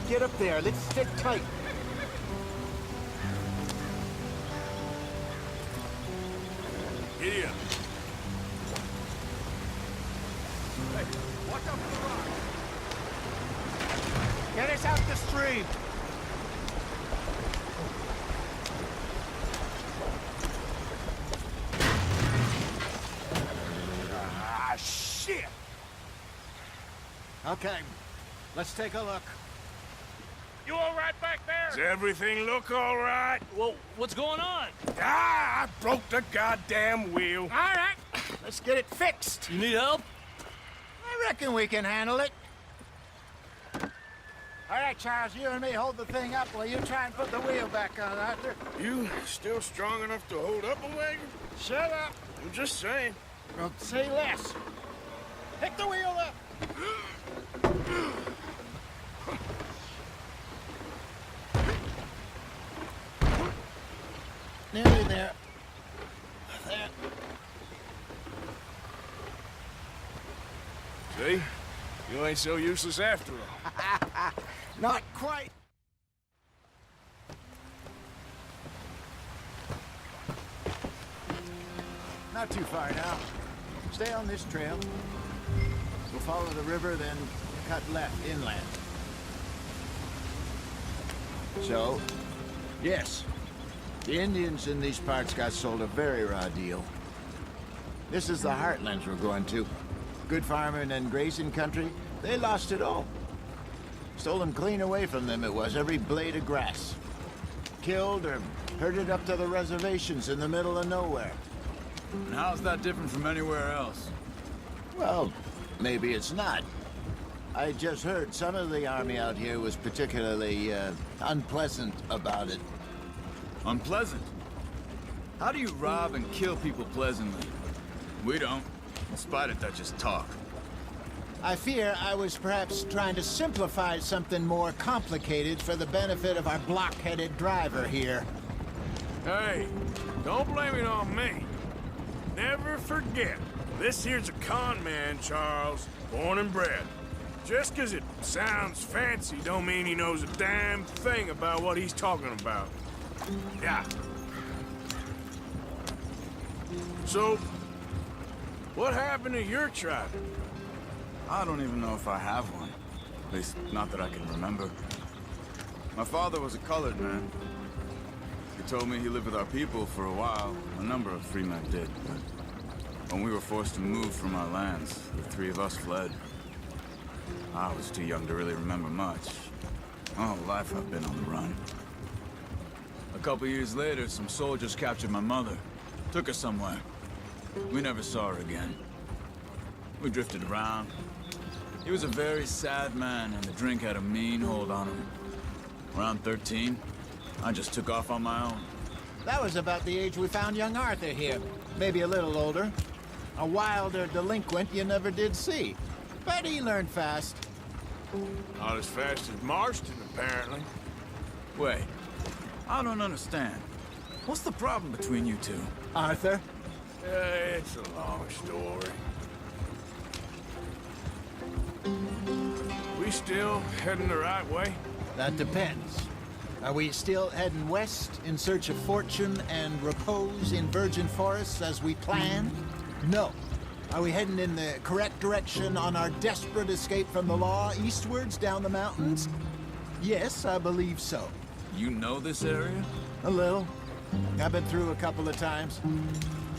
Get up there. Let's stick tight. Giddy up. Hey, watch out for the rock. Get us out the stream. Ah, shit! Okay, let's take a look. You all right back there? Does everything look all right? Well, what's going on? Ah, I broke the goddamn wheel. All right, let's get it fixed. You need help? I reckon we can handle it. All right, Charles, you and me hold the thing up while you try and put the wheel back on, Arthur. You still strong enough to hold up a wagon? Shut up. I'm just saying. Well, say less. Pick the wheel up. Nearly there. There. See? You ain't so useless after all. Not quite. Not too far now. Stay on this trail. We'll follow the river, then cut left inland. So, yes, the Indians in these parts got sold a very raw deal. This is the heartlands we're going to. Good farming and grazing country, they lost it all. Stolen clean away from them it was, every blade of grass. Killed or herded up to the reservations in the middle of nowhere. And how's that different from anywhere else? Well, maybe it's not. I just heard some of the army out here was particularly, unpleasant about it. Unpleasant? How do you rob and kill people pleasantly? We don't, in spite of Dutch's talk. I fear I was perhaps trying to simplify something more complicated for the benefit of our block-headed driver here. Hey, don't blame it on me. Never forget, this here's a con man, Charles, born and bred. Just 'cause it sounds fancy don't mean he knows a damn thing about what he's talking about. Yeah. So, what happened to your tribe? I don't even know if I have one. At least, not that I can remember. My father was a colored man. He told me he lived with our people for a while. A number of free men did, but when we were forced to move from our lands, the three of us fled. I was too young to really remember much. My whole life I've been on the run. A couple years later, some soldiers captured my mother. Took her somewhere. We never saw her again. We drifted around. He was a very sad man, and the drink had a mean hold on him. Around 13, I just took off on my own. That was about the age we found young Arthur here. Maybe a little older. A wilder delinquent you never did see. But he learned fast. Not as fast as Marston, apparently. Wait, I don't understand. What's the problem between you two? Arthur? It's a long story. We still heading the right way? That depends. Are we still heading west in search of fortune and repose in virgin forests as we planned? No. Are we heading in the correct direction on our desperate escape from the law eastwards down the mountains? Yes, I believe so. You know this area? A little. I've been through a couple of times.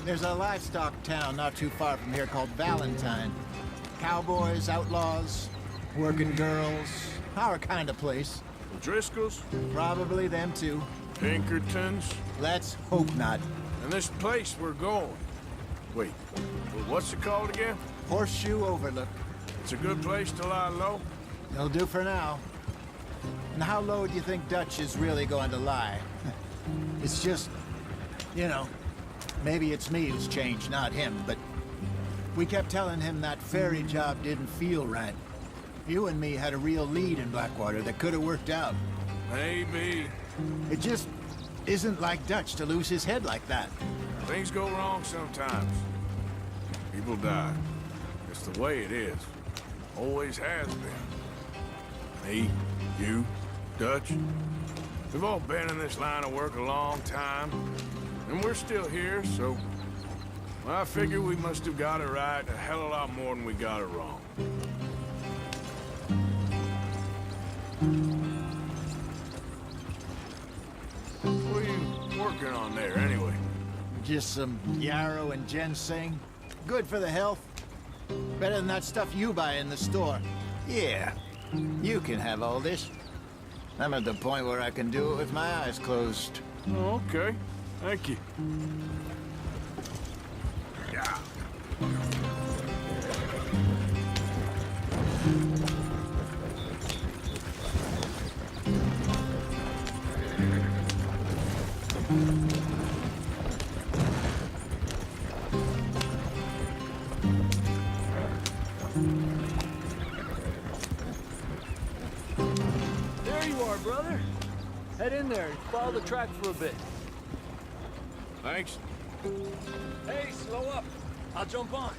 There's a livestock town not too far from here called Valentine. Cowboys, outlaws, working girls, our kind of place. The Driscolls? Probably them too. Pinkertons? Let's hope not. And this place we're going. Wait, what's it called again? Horseshoe Overlook. It's a good place to lie low? It'll do for now. And how low do you think Dutch is really going to lie? It's just, you know, maybe it's me who's changed, not him, but we kept telling him that ferry job didn't feel right. You and me had a real lead in Blackwater that could have worked out. Maybe. It just isn't like Dutch to lose his head like that. Things go wrong sometimes. People die. It's the way it is. Always has been. Me, you, Dutch. We've all been in this line of work a long time, and we're still here, so... Well, I figure we must have got it right a hell of a lot more than we got it wrong. What are you working on there, anyway? Just some yarrow and ginseng. Good for the health. Better than that stuff you buy in the store. Yeah, you can have all this. I'm at the point where I can do it with my eyes closed. Oh, okay. Thank you. Yeah. There you are, brother. Head in there and follow the track for a bit. Thanks. Hey, slow up. I'll jump on.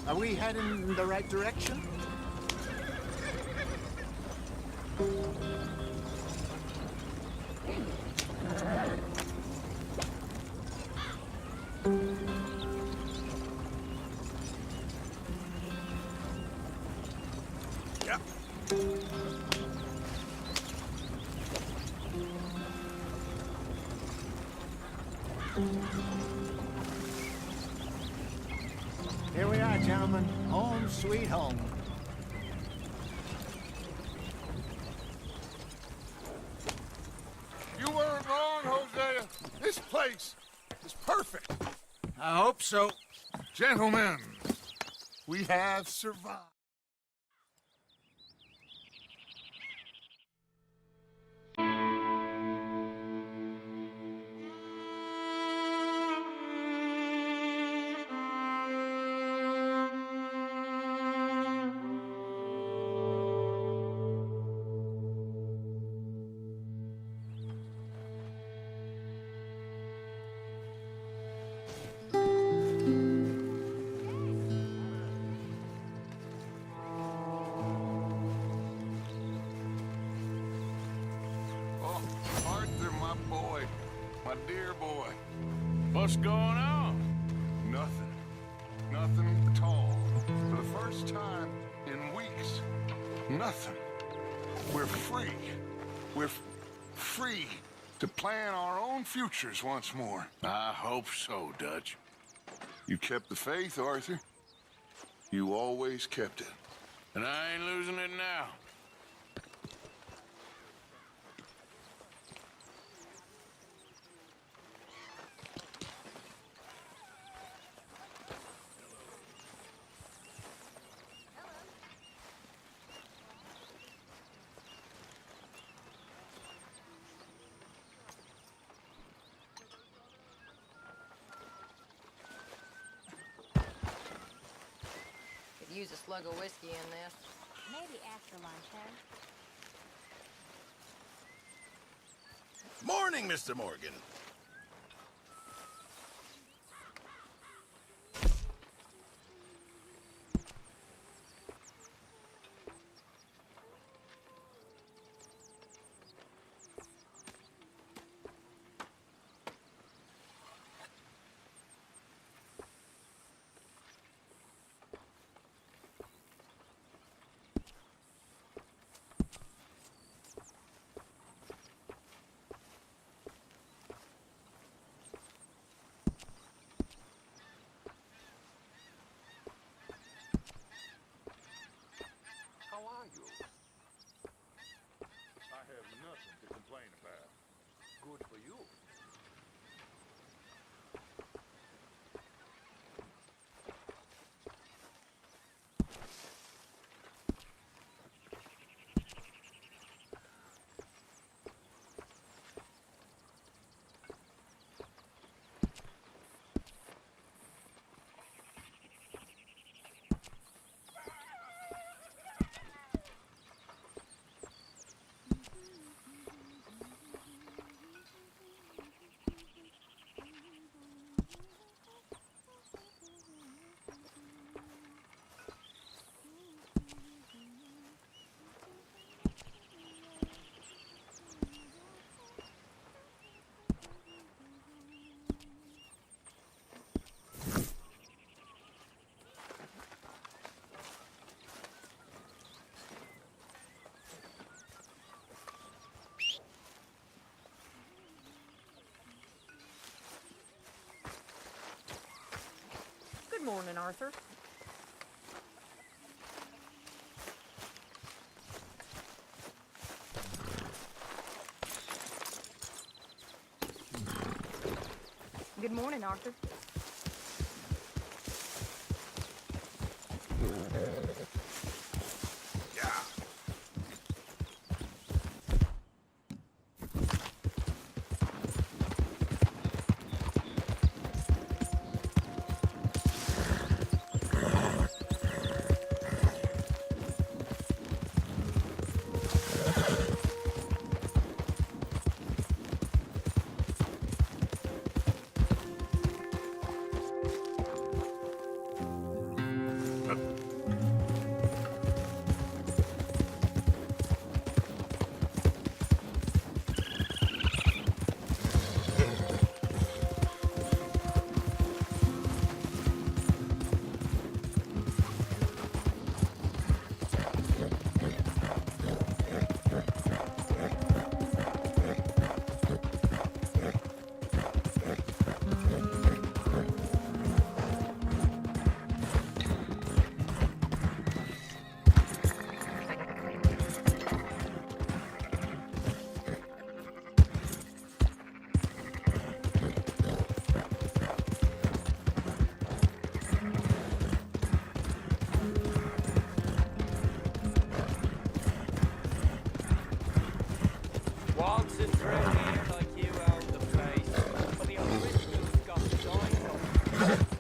Are we heading in the right direction? Yeah. Here we are, gentlemen. Home sweet home. You weren't wrong, Hosea. This place is perfect. I hope so. Gentlemen, we have survived. Oh, Arthur, my boy. My dear boy. What's going on? Nothing. Nothing at all. For the first time in weeks. Nothing. We're free. We're free to plan our own futures once more. I hope so, Dutch. You kept the faith, Arthur. You always kept it. And I ain't losing it now. Could use a slug of whiskey in this. Maybe after lunch, huh? Morning, Mr. Morgan. morning, Arthur. Good morning, Arthur.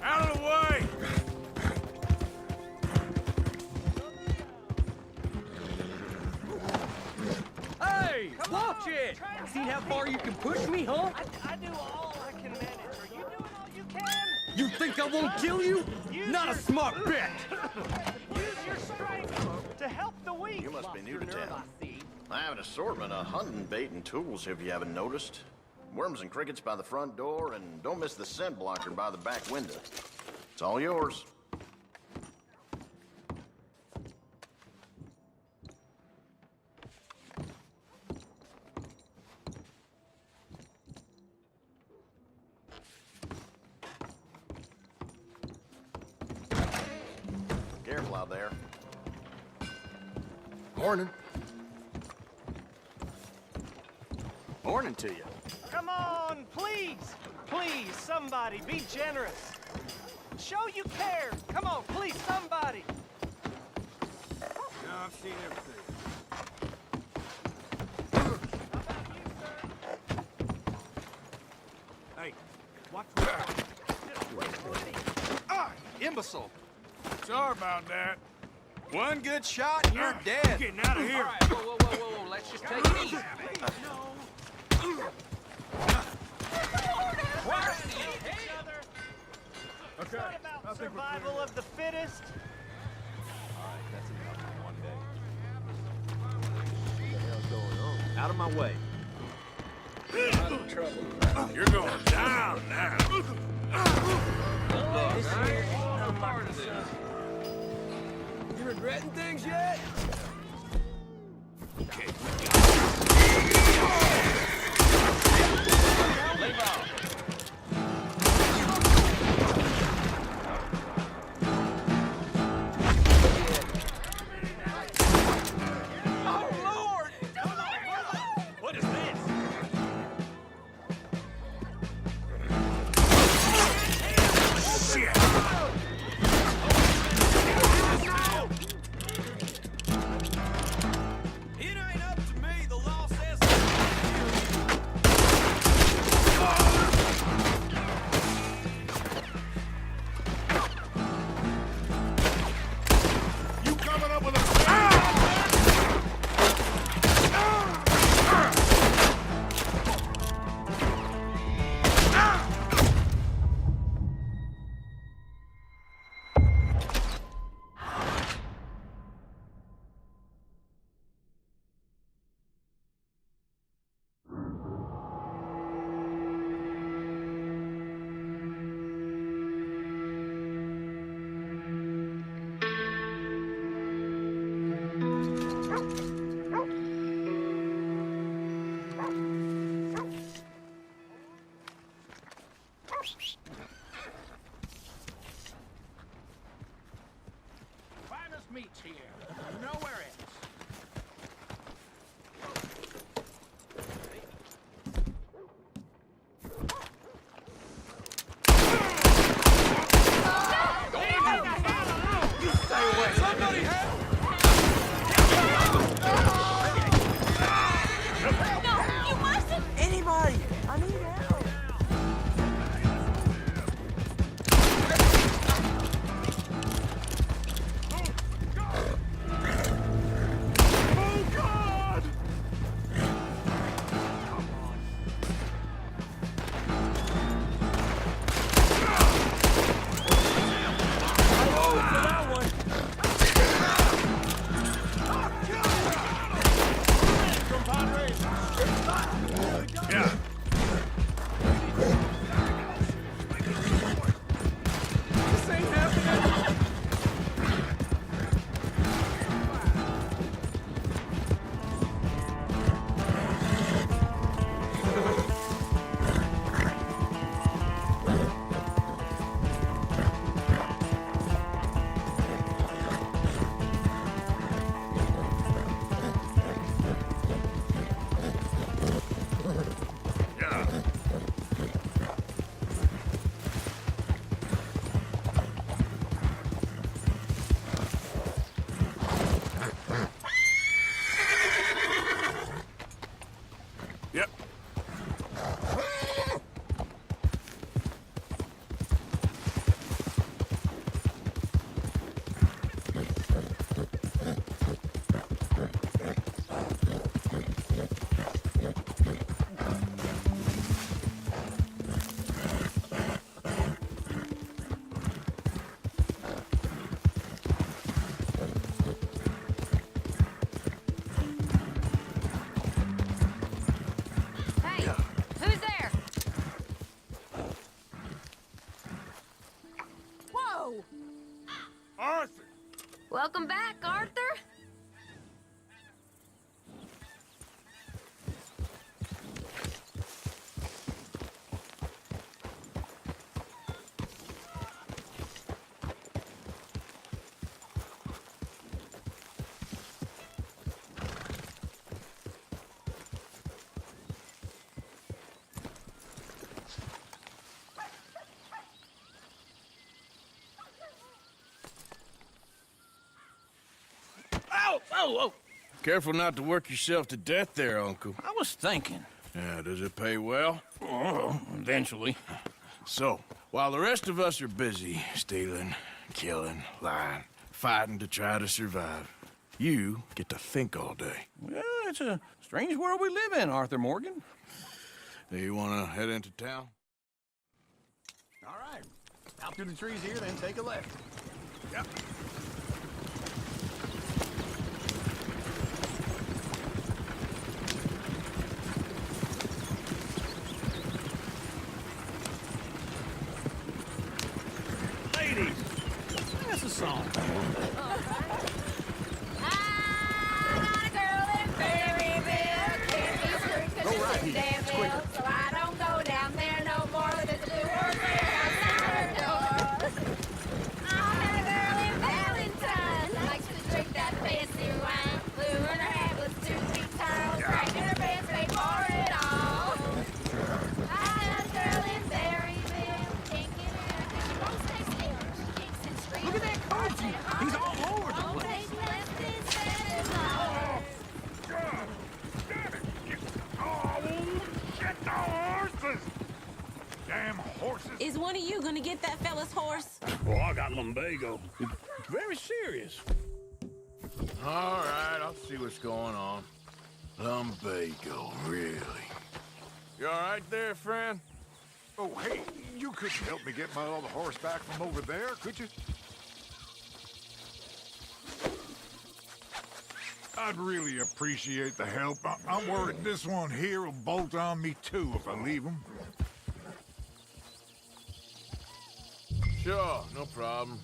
Out of the way! Hey, watch it! See how far you can push me, huh? I do all I can manage. Are you doing all you can? You think I won't kill you? Not a smart bet! Use your strength to help the weak. You must be new to town. I have an assortment of hunting bait and tools if you haven't noticed. Worms and crickets by the front door, and don't miss the scent blocker by the back window. It's all yours. Careful out there. Morning. Morning to you. Come on, please. Please, somebody, be generous. Show you care. Come on, please, somebody. Now I've seen everything. How about you, sir? Hey, watch that. Imbecile. Sorry about that. One good shot and you're dead. Getting out of here. All right, whoa, let's just take it easy. It's not about survival of the fittest. Out of my way. You're going down now. You regretting things yet? It ain't up to me. The law says. meat's here. Nowhere else. Somebody help! No, you mustn't! Anybody! I need help! Oh, God! Yeah. This ain't happening. Yeah. Yep. Hey, who's there? Whoa! Arthur! Welcome back, Arthur. Oh! Careful not to work yourself to death there, Uncle. I was thinking. Yeah, does it pay well? Oh, eventually. So, while the rest of us are busy stealing, killing, lying, fighting to try to survive, you get to think all day. Well, it's a strange world we live in, Arthur Morgan. Do you want to head into town? All right. Out through the trees here, then take a left. Yep. Ladies, sing us a song. So I don't go down there no more with the blue horse outside her door. I had a girl in Valentine, likes to drink that fancy wine. Blue in her head was 2 feet tall, cracked in her pants, paid for it all. I had a girl in Berryville, can't get her 'cause she won't stay still. She kicks and screams. Look at that country. He's all over the Won't place. take less than 7 miles. Get the horses! Damn horses! Is one of you gonna get that fella's horse? Oh, I got lumbago. It's very serious. All right, I'll see what's going on. Lumbago, really? You all right there, friend? Oh, hey, you couldn't help me get my other horse back from over there, could you? I'd really appreciate the help. I'm worried this one here will bolt on me too if I leave him. Sure, no problem.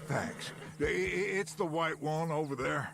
Thanks. It's the white one over there.